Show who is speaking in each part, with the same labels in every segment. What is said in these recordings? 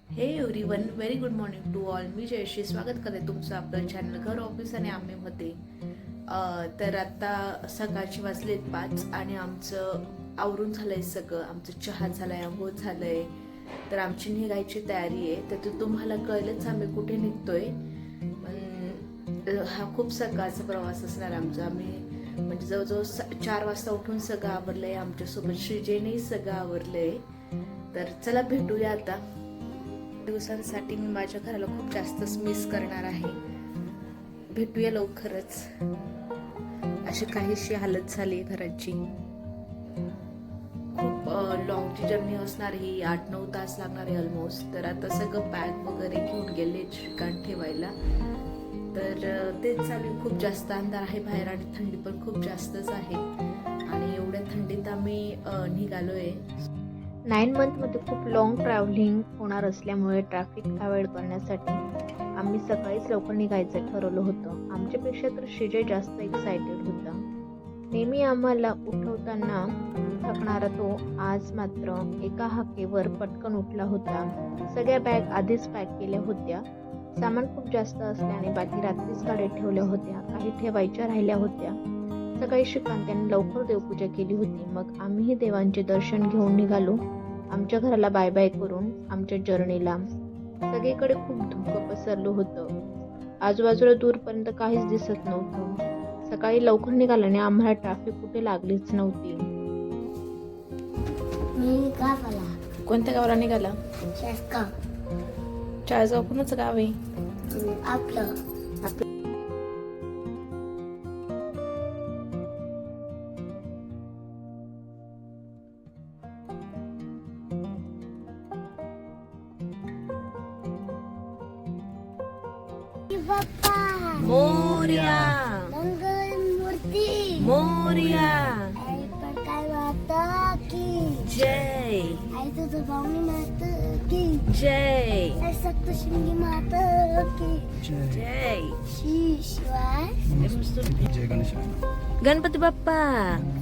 Speaker 1: हे everyone, very good morning to all. मी जयश्री स्वागत करते तुमचं आपलं चॅनल घर ऑफिस आणि आम्हीमध्ये. तर आता सकाळची वाजलेत 5 आणि आमचं आवरून झालंय सगळं. आमचं चहा झालाय, आंघोळ झालंय. तर आमची निघायची तयारी आहे. तर ते तुम्हाला कळलंच आम्ही कुठे निघतोय. हा खूप सकाळचा प्रवास असणार आमचा. आम्ही म्हणजे जवळजवळ 4 वाजता उठून सगळं आवरलंय. आमच्यासोबत श्रीजयने सगळं आवरलंय. तर चला भेटूया आता. दिवसांसाठी मी माझ्या घराला खूप जास्तच मिस करणार आहे. भेटूया लवकरच. अशी काहीशी हालत झाली घराची. खूप लॉंगची जर्नी असणार ही. 8-9 तास लागणार आहे ऑलमोस्ट. तर आता सगळं बॅग वगैरे घेऊन गेले ठिकाण ठेवायला. तर तेच चालू. खूप जास्त अंधार आहे बाहेर आणि थंडी पण खूप जास्तच आहे. आणि एवढ्या थंडीत आम्ही निघालोय.
Speaker 2: 9 मंथमध्ये खूप लॉंग ट्रॅव्हलिंग होणार असल्यामुळे ट्रॅफिक अवॉइड करण्यासाठी आम्ही सकाळीच लवकर निघायचं ठरवलं होतं. आमच्यापेक्षा तर श्रीजय जास्त एक्सायटेड होता. नेहमी आम्हाला उठवताना थकणारा तो आज मात्र एका हाकेवर पटकन उठला होता. सगळ्या बॅग आधीच पॅक केल्या होत्या. सामान खूप जास्त असल्याने बाकी रात्रीच गाडीत ठेवल्या होत्या. काही ठेवायच्या राहिल्या होत्या. सकाळी श्रीकांत लवकर देवपूजा केली होती. मग आम्हीही देवांचे दर्शन घेऊन निघालो आमच्या घराला बाय बाय करून आमच्या जर्नीला. सगळीकडे खूप धुकं पसरलं होतं. आजूबाजूला दूरपर्यंत काहीच दिसत नव्हतं. सकाळी लवकर निघाल्याने आम्हाला ट्रॅफिक कुठे लागलीच नव्हती.
Speaker 1: कोणत्या गावाला निघाला? चाळीसगाव. कोणाचं गाव आहे?
Speaker 3: आपलं. बाप्पा
Speaker 1: मोरया
Speaker 3: मंगल मूर्ती
Speaker 1: मोरया.
Speaker 3: आई पटाय माता की
Speaker 1: जय
Speaker 3: आई तुझं भावनी माता की
Speaker 1: जय
Speaker 3: आई सप्तशृंगी माता की
Speaker 1: जय.
Speaker 3: शिवाय
Speaker 4: जय गणेश.
Speaker 1: गणपती बाप्पा.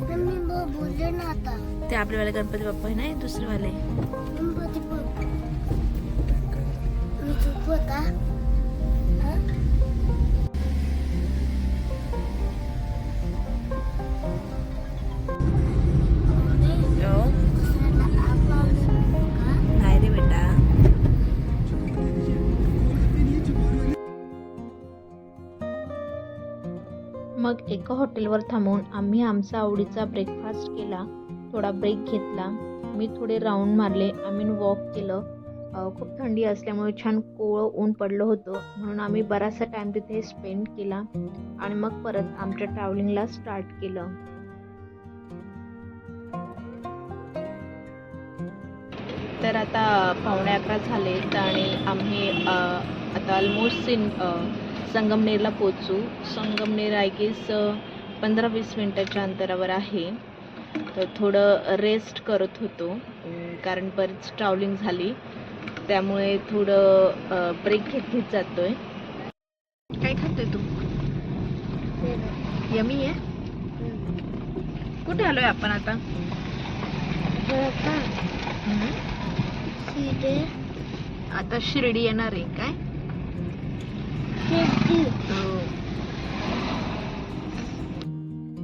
Speaker 3: मी बोलले ना आता.
Speaker 1: ते आपल्यावाले गणपती बाप्पा नाही, दुसरे वाले.
Speaker 3: गणपती बाप्पा मी चुकवता.
Speaker 1: नाही रे बेटा.
Speaker 2: मग एका हॉटेलवर थांबून आम्ही आमचा आवडीचा ब्रेकफास्ट केला. थोडा ब्रेक घेतला. मी थोडे राऊंड मारले. आम्ही वॉक केलं. खूप थंडी असल्यामुळे छान कोवळं ऊन पडलं होतं, म्हणून आम्ही बराचसा टाइम तिथे स्पेंड केला आणि मग परत आमच्या ट्रॅव्हलिंगला स्टार्ट केलं. तर आता 11:15 झालेत आणि आम्ही आता ऑलमोस्ट संगमनेरला पोचू. संगमनेर आय गेस 15-20 मिनिटाच्या अंतरावर आहे. तर थोडं रेस्ट करत होतो कारण बरीच ट्रॅव्हलिंग झाली, त्यामुळे थोडं ब्रेक घेत जातोय. काय खातोय तू? यमी आहे. कुठे आलोय आपण आता? आता शिर्डी येणार आहे काय?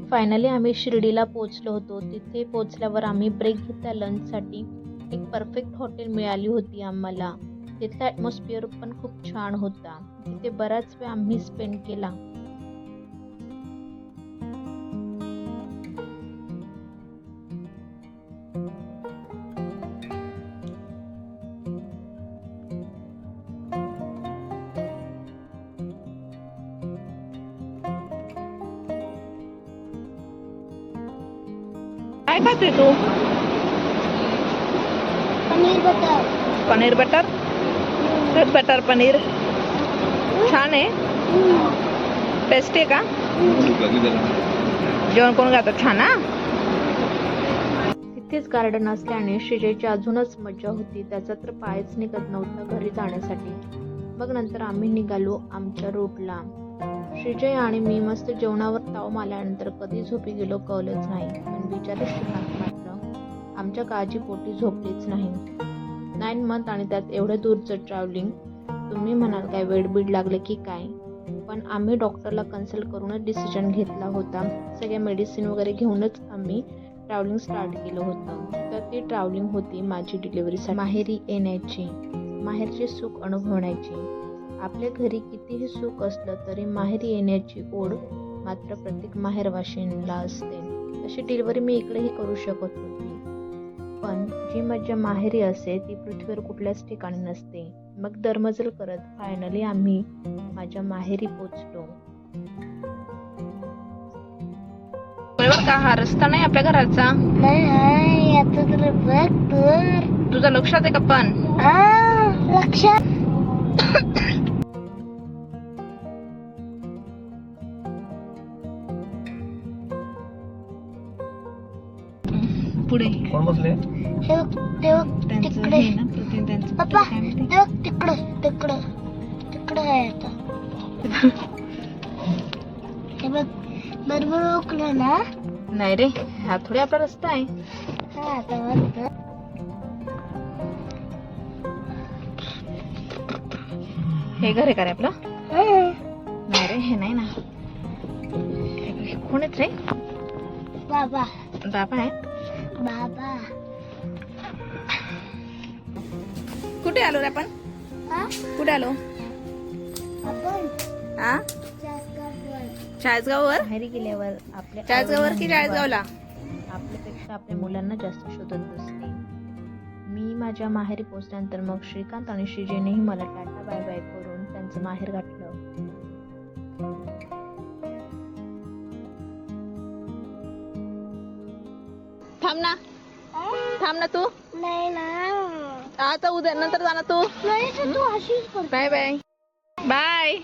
Speaker 2: फायनली आम्ही शिर्डीला पोहोचलो होतो. तिथे पोहोचल्यावर आम्ही ब्रेक घेतला लंचसाठी. एक परफेक्ट हॉटेल मिळाली होती आम्हाला. तिथला ॲटमॉस्फिअर पण खूप छान होता. तिथे बराच वेळ आम्ही स्पेंड केला. काय खाते तू?
Speaker 3: Paneer butter.
Speaker 2: Paneer butter. Butter paneer छान आहे. टेस्टी आहे का? जेवण कोण घालतात? छान ना. तिथेच गार्डन असल्याने श्रीजयची अजूनच मजा होती. त्याचा तर पायच निघत नव्हता घरी जाण्यासाठी. मग नंतर आम्ही निघालो आमच्या रूटला. श्रीजय आणि मी मस्त जेवणावर ताव मारल्यानंतर कधी झोपी गेलो कळलंच नाही. पण बिचारी श्रीकांत मात्र आमच्या काळजीपोटी झोपलीच नाही. 9 मंथ आणि त्यात एवढ्या दूरचं ट्रॅव्हलिंग. तुम्ही म्हणाल काय वेळ बीड लागले की काय, पण आम्ही डॉक्टरला कन्सल्ट करूनच डिसिजन घेतला होता. सगळ्या मेडिसिन वगैरे घेऊनच आम्ही ट्रॅव्हलिंग स्टार्ट केलं होतं. तर ती ट्रॅव्हलिंग होती माझी डिलिव्हरीसाठी माहेरी येण्याची, माहेरचे सुख अनुभवण्याची. आपल्या घरी कितीही सुख असलं तरी माहेरी येण्याची ओढ मात्र प्रत्येक माहेरवाशींना असते. तशी डिलिव्हरी मी इकडेही करू शकत होती, पण जी मज्जा माहेरी असते ती पृथ्वीवर कुठल्याच ठिकाणी नसते. मग दरमजल करत फायनली आम्ही माझ्या माहेरी पोचलो. बरोबर का, हा रस्ता नाही आपल्या घराचा.
Speaker 3: नाही आता तर बघ तर
Speaker 2: तुझा लक्षात आहे का पण?
Speaker 3: लक्षात.
Speaker 2: पुढे
Speaker 4: कोण बसले?
Speaker 3: हे बघ ते बघ तिकडे. पप्पा ते बघ तिकडं तिकडं तिकडं आहे आता. हे बघ बरोबर ओळखलं ना.
Speaker 2: नाही रे, हा थोडे आपला रस्ता आहे.
Speaker 3: हा आता बघ.
Speaker 2: हे घर आहे का रे आपलं? नाही रे, हे नाही ना. हे कोण आहेत रे?
Speaker 3: बाबा
Speaker 2: बाबा आहे.
Speaker 3: बाबा
Speaker 1: कुठे आलो रे आपण?
Speaker 3: हा
Speaker 1: कुठे आलो?
Speaker 3: आपण
Speaker 1: हा,
Speaker 3: चासगाववर.
Speaker 1: चाळीसगाववर.
Speaker 2: माहेरी गेल्यावर आपल्या
Speaker 1: चाळीसगाववर की चाळीसगावला?
Speaker 2: आपल्यापेक्षा आपल्या मुलांना जास्त शोधत बसते. मी माझ्या माहेरी पोचल्यानंतर मग श्रीकांत आणि श्रीजयनेही मला टाटा बाय बाय करून त्यांचं माहेर गाठलं. थांब ना तू.
Speaker 3: नाही ना.
Speaker 2: आता उद्या नंतर जाणार तू.
Speaker 3: नाही तर तू अशीच करतो.
Speaker 2: Bye bye bye.